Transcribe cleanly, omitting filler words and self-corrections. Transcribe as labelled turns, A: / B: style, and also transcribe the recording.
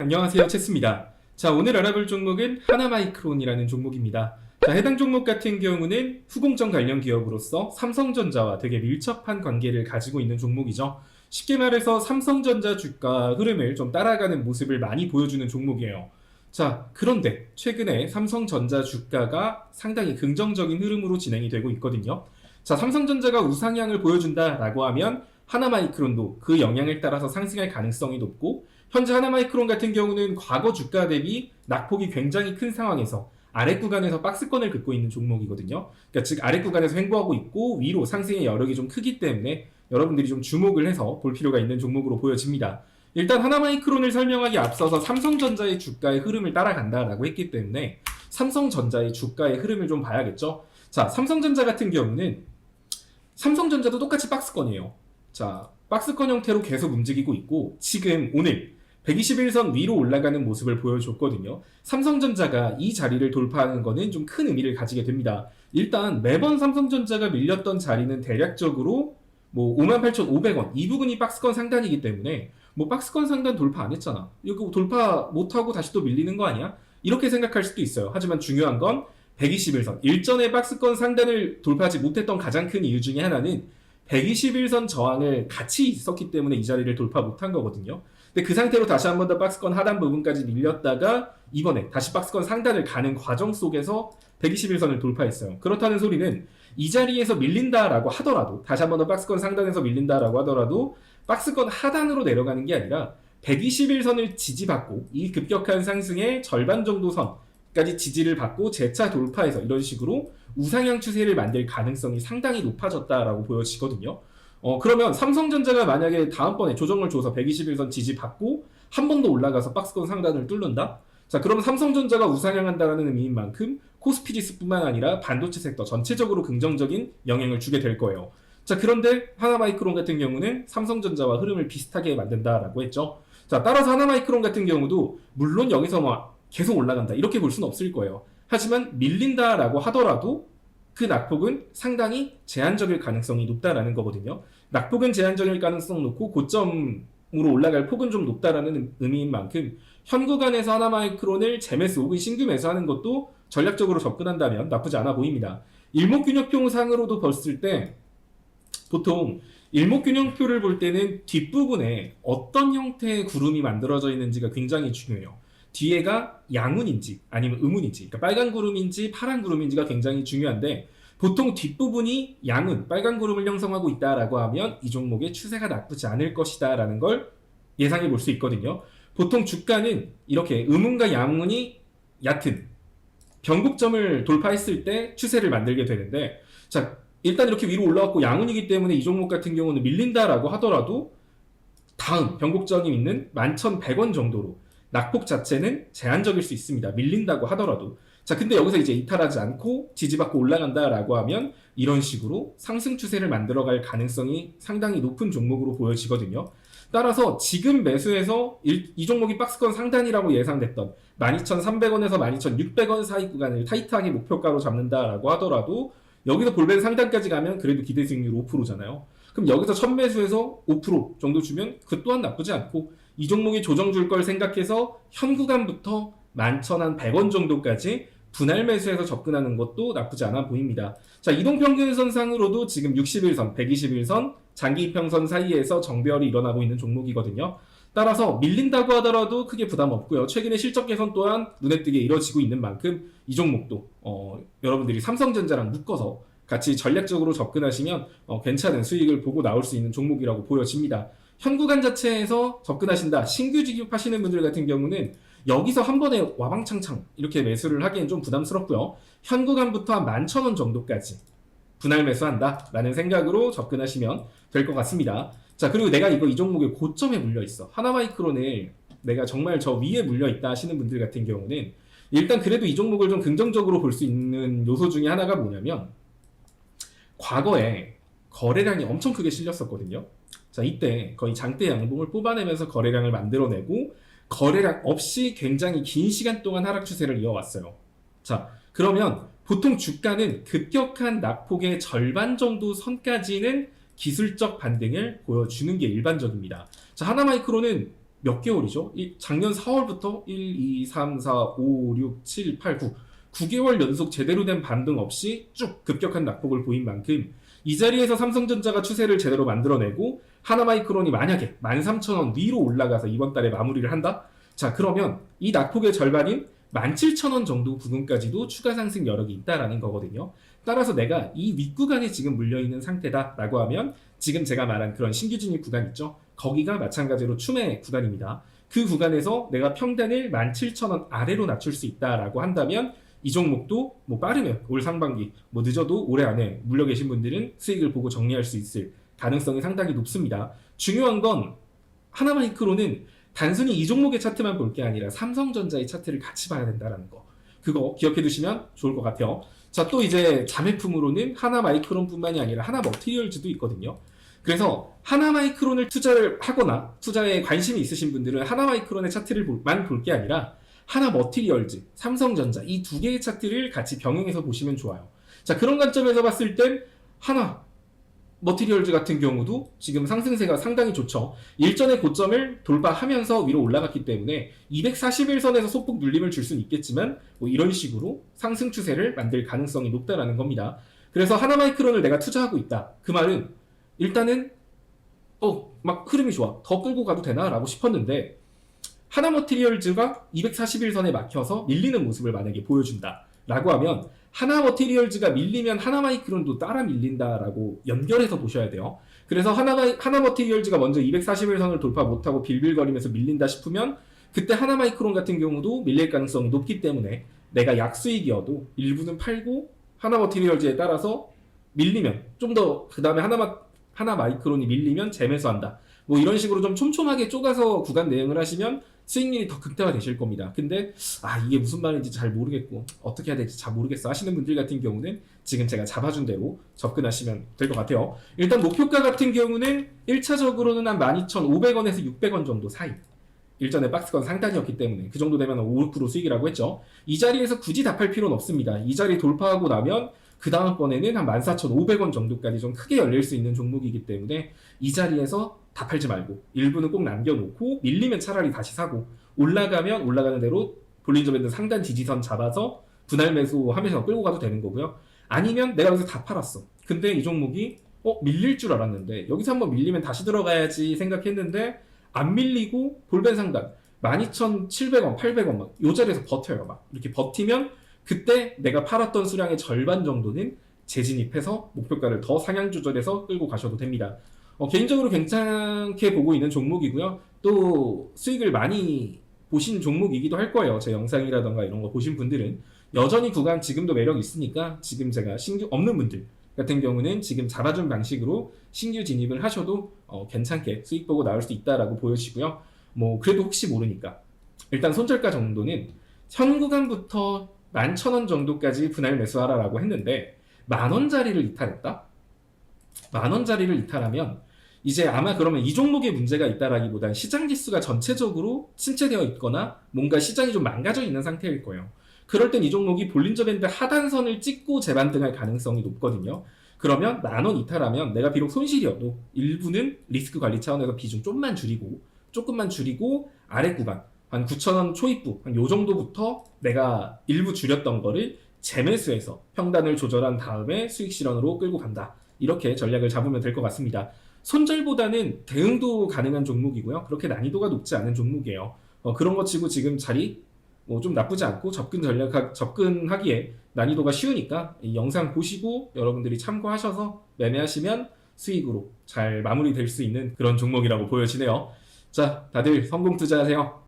A: 안녕하세요, 체스입니다. 자, 오늘 알아볼 종목은 하나마이크론이라는 종목입니다. 자, 해당 종목 같은 경우는 후공정 관련 기업으로서 삼성전자와 되게 밀접한 관계를 가지고 있는 종목이죠. 쉽게 말해서 삼성전자 주가 흐름을 좀 따라가는 모습을 많이 보여주는 종목이에요. 자, 그런데 최근에 삼성전자 주가가 상당히 긍정적인 흐름으로 진행이 되고 있거든요. 자, 삼성전자가 우상향을 보여준다라고 하면 하나마이크론도 그 영향을 따라서 상승할 가능성이 높고, 현재 하나마이크론 같은 경우는 과거 주가 대비 낙폭이 굉장히 큰 상황에서 아랫 구간에서 박스권을 긋고 있는 종목이거든요. 그러니까 즉 아랫 구간에서 횡보하고 있고 위로 상승의 여력이 좀 크기 때문에 여러분들이 좀 주목을 해서 볼 필요가 있는 종목으로 보여집니다. 일단 하나마이크론을 설명하기 앞서서 삼성전자의 주가의 흐름을 따라간다라고 했기 때문에 삼성전자의 주가의 흐름을 좀 봐야겠죠. 자, 삼성전자 같은 경우는 삼성전자도 똑같이 박스권이에요. 자, 박스권 형태로 계속 움직이고 있고 지금 오늘 121선 위로 올라가는 모습을 보여줬거든요. 삼성전자가 이 자리를 돌파하는 것은 좀 큰 의미를 가지게 됩니다. 일단 매번 삼성전자가 밀렸던 자리는 대략적으로 58,500원 이 부분이 박스권 상단이기 때문에 박스권 상단 돌파 안 했잖아. 이거 돌파 못하고 다시 또 밀리는 거 아니야? 이렇게 생각할 수도 있어요. 하지만 중요한 건 121선 일전에 박스권 상단을 돌파하지 못했던 가장 큰 이유 중에 하나는 121선 저항을 같이 있었기 때문에 이 자리를 돌파 못한 거거든요. 근데 그 상태로 다시 한 번 더 박스권 하단 부분까지 밀렸다가 이번에 다시 박스권 상단을 가는 과정 속에서 121선을 돌파했어요. 그렇다는 소리는 이 자리에서 밀린다라고 하더라도, 다시 한 번 더 박스권 상단에서 밀린다라고 하더라도 박스권 하단으로 내려가는 게 아니라 121선을 지지받고 이 급격한 상승의 절반 정도 선까지 지지를 받고 재차 돌파해서 이런 식으로 우상향 추세를 만들 가능성이 상당히 높아졌다라고 보여지거든요. 그러면 삼성전자가 만약에 다음번에 조정을 줘서 121선 지지받고 한 번 더 올라가서 박스권 상단을 뚫는다? 자, 그러면 삼성전자가 우상향한다는 의미인 만큼 코스피지수뿐만 아니라 반도체 섹터 전체적으로 긍정적인 영향을 주게 될 거예요. 자, 그런데 하나마이크론 같은 경우는 삼성전자와 흐름을 비슷하게 만든다라고 했죠. 자, 따라서 하나마이크론 같은 경우도 물론 여기서 계속 올라간다 이렇게 볼 수는 없을 거예요. 하지만 밀린다라고 하더라도 그 낙폭은 상당히 제한적일 가능성이 높다라는 거거든요. 낙폭은 제한적일 가능성 높고 고점으로 올라갈 폭은 좀 높다라는 의미인 만큼 현 구간에서 하나마이크론을 재매수 혹은 신규 매수하는 것도 전략적으로 접근한다면 나쁘지 않아 보입니다. 일목균형표상으로도 봤을 때 보통 일목균형표를 볼 때는 뒷부분에 어떤 형태의 구름이 만들어져 있는지가 굉장히 중요해요. 뒤에가 양운인지 아니면 음운인지, 그러니까 빨간 구름인지 파란 구름인지가 굉장히 중요한데 보통 뒷부분이 양운, 빨간 구름을 형성하고 있다라고 하면 이 종목의 추세가 나쁘지 않을 것이다 라는 걸 예상해 볼 수 있거든요. 보통 주가는 이렇게 음운과 양운이 얕은 변곡점을 돌파했을 때 추세를 만들게 되는데, 자, 일단 이렇게 위로 올라왔고 양운이기 때문에 이 종목 같은 경우는 밀린다라고 하더라도 다음 변곡점이 있는 11,100원 정도로 낙폭 자체는 제한적일 수 있습니다. 밀린다고 하더라도. 자, 근데 여기서 이제 이탈하지 않고 지지받고 올라간다라고 하면 이런 식으로 상승 추세를 만들어갈 가능성이 상당히 높은 종목으로 보여지거든요. 따라서 지금 매수해서 이 종목이 박스권 상단이라고 예상됐던 12,300원에서 12,600원 사이 구간을 타이트하게 목표가로 잡는다라고 하더라도 여기서 볼벤 상단까지 가면 그래도 기대 수익률 5%잖아요. 그럼 여기서 첫 매수해서 5% 정도 주면 그 또한 나쁘지 않고, 이 종목이 조정 줄 걸 생각해서 현 구간부터 11,100원 정도까지 분할 매수해서 접근하는 것도 나쁘지 않아 보입니다. 자, 이동평균선상으로도 지금 61선, 121선, 장기이평선 사이에서 정배열이 일어나고 있는 종목이거든요. 따라서 밀린다고 하더라도 크게 부담 없고요. 최근에 실적 개선 또한 눈에 띄게 이뤄지고 있는 만큼 이 종목도 여러분들이 삼성전자랑 묶어서 같이 전략적으로 접근하시면 괜찮은 수익을 보고 나올 수 있는 종목이라고 보여집니다. 현 구간 자체에서 접근하신다, 신규 지급하시는 분들 같은 경우는 여기서 한 번에 와방창창 이렇게 매수를 하기엔 좀 부담스럽고요. 현 구간부터 한 11,000원 정도까지 분할 매수한다 라는 생각으로 접근하시면 될 것 같습니다. 자, 그리고 내가 이 종목에 고점에 물려있어, 하나마이크론을 내가 정말 저 위에 물려있다 하시는 분들 같은 경우는 일단 그래도 이 종목을 좀 긍정적으로 볼 수 있는 요소 중에 하나가 뭐냐면 과거에 거래량이 엄청 크게 실렸었거든요. 자, 이때 거의 장대 양봉을 뽑아내면서 거래량을 만들어내고 거래량 없이 굉장히 긴 시간 동안 하락 추세를 이어왔어요. 자, 그러면 보통 주가는 급격한 낙폭의 절반 정도 선까지는 기술적 반등을 보여주는 게 일반적입니다. 자, 하나마이크론은 몇 개월이죠? 작년 4월부터 1, 2, 3, 4, 5, 6, 7, 8, 9 9개월 연속 제대로 된 반등 없이 쭉 급격한 낙폭을 보인 만큼 이 자리에서 삼성전자가 추세를 제대로 만들어내고 하나마이크론이 만약에 13,000원 위로 올라가서 이번 달에 마무리를 한다? 자, 그러면 이 낙폭의 절반인 17,000원 정도 부근까지도 추가 상승 여력이 있다라는 거거든요. 따라서 내가 이 윗구간에 지금 물려있는 상태다라고 하면 지금 제가 말한 그런 신규 진입 구간 있죠? 거기가 마찬가지로 추매 구간입니다. 그 구간에서 내가 평단을 17,000원 아래로 낮출 수 있다라고 한다면 이 종목도 뭐 빠르면 올 상반기, 뭐 늦어도 올해 안에 물려 계신 분들은 수익을 보고 정리할 수 있을 가능성이 상당히 높습니다. 중요한 건 하나마이크로는 단순히 이 종목의 차트만 볼 게 아니라 삼성전자의 차트를 같이 봐야 된다는 거. 그거 기억해 두시면 좋을 것 같아요. 자, 또 이제 자매품으로는 하나마이크론뿐만이 아니라 하나머티리얼즈도 있거든요. 그래서 하나마이크론을 투자를 하거나 투자에 관심이 있으신 분들은 하나마이크론의 차트를만 볼 게 아니라 하나머티리얼즈, 삼성전자 이 두 개의 차트를 같이 병행해서 보시면 좋아요. 자, 그런 관점에서 봤을 땐 하나머티리얼즈 같은 경우도 지금 상승세가 상당히 좋죠. 일전의 고점을 돌파하면서 위로 올라갔기 때문에 241선에서 소폭 눌림을 줄 수는 있겠지만 뭐 이런 식으로 상승 추세를 만들 가능성이 높다라는 겁니다. 그래서 하나마이크론을 내가 투자하고 있다. 그 말은 일단은 막 흐름이 좋아. 더 끌고 가도 되나? 라고 싶었는데 하나머티리얼즈가 241선에 막혀서 밀리는 모습을 만약에 보여준다 라고 하면 하나머티리얼즈가 밀리면 하나마이크론도 따라 밀린다라고 연결해서 보셔야 돼요. 그래서 하나머티리얼즈가 먼저 241선을 돌파 못하고 빌빌거리면서 밀린다 싶으면 그때 하나마이크론 같은 경우도 밀릴 가능성이 높기 때문에 내가 약수익이어도 일부는 팔고 하나머티리얼즈에 따라서 밀리면 좀 더 그 다음에 하나마이크론이 밀리면 재매수한다. 뭐 이런 식으로 좀 촘촘하게 쪼가서 구간 대응을 하시면 수익률이 더 극대화되실 겁니다. 근데 이게 무슨 말인지 잘 모르겠고 어떻게 해야 될지 잘 모르겠어 하시는 분들 같은 경우는 지금 제가 잡아준 대로 접근하시면 될 것 같아요. 일단 목표가 같은 경우는 1차적으로는 한 12,500원에서 600원 정도 사이. 일전에 박스권 상단이었기 때문에 그 정도 되면 5% 수익이라고 했죠. 이 자리에서 굳이 답할 필요는 없습니다. 이 자리 돌파하고 나면 그 다음번에는 한 14,500원 정도까지 좀 크게 열릴 수 있는 종목이기 때문에 이 자리에서 다 팔지 말고 일부는 꼭 남겨놓고 밀리면 차라리 다시 사고 올라가면 올라가는 대로 볼린저 밴드 상단 지지선 잡아서 분할 매수하면서 끌고 가도 되는 거고요. 아니면 내가 여기서 다 팔았어. 근데 이 종목이 밀릴 줄 알았는데 여기서 한번 밀리면 다시 들어가야지 생각했는데 안 밀리고 볼벤 상단 12,700원, 800원 막 이 자리에서 버텨요. 막 이렇게 버티면 그때 내가 팔았던 수량의 절반 정도는 재진입해서 목표가를 더 상향 조절해서 끌고 가셔도 됩니다. 개인적으로 괜찮게 보고 있는 종목이고요. 또 수익을 많이 보신 종목이기도 할 거예요. 제 영상이라던가 이런 거 보신 분들은 여전히 구간 지금도 매력이 있으니까 지금 제가 신규 없는 분들 같은 경우는 지금 잡아준 방식으로 신규 진입을 하셔도 괜찮게 수익 보고 나올 수 있다라고 보여지고요. 뭐 그래도 혹시 모르니까 일단 손절가 정도는 현 구간부터 11,000원 정도까지 분할 매수하라라고 했는데 10,000원짜리를 이탈했다? 10,000원짜리를 이탈하면 이제 아마 그러면 이 종목에 문제가 있다라기보단 시장 지수가 전체적으로 침체되어 있거나 뭔가 시장이 좀 망가져 있는 상태일 거예요. 그럴 땐 이 종목이 볼린저 밴드 하단선을 찍고 재반등할 가능성이 높거든요. 그러면 10,000원 이탈하면 내가 비록 손실이어도 일부는 리스크 관리 차원에서 비중 조금만 줄이고 아래 구간 한 9,000원 초입부 한 요 정도부터 내가 일부 줄였던 거를 재매수해서 평단을 조절한 다음에 수익 실현으로 끌고 간다. 이렇게 전략을 잡으면 될 것 같습니다. 손절보다는 대응도 가능한 종목이고요. 그렇게 난이도가 높지 않은 종목이에요. 그런 거 치고 지금 자리 좀 나쁘지 않고 접근하기에 난이도가 쉬우니까 이 영상 보시고 여러분들이 참고하셔서 매매하시면 수익으로 잘 마무리될 수 있는 그런 종목이라고 보여지네요. 자, 다들 성공 투자하세요.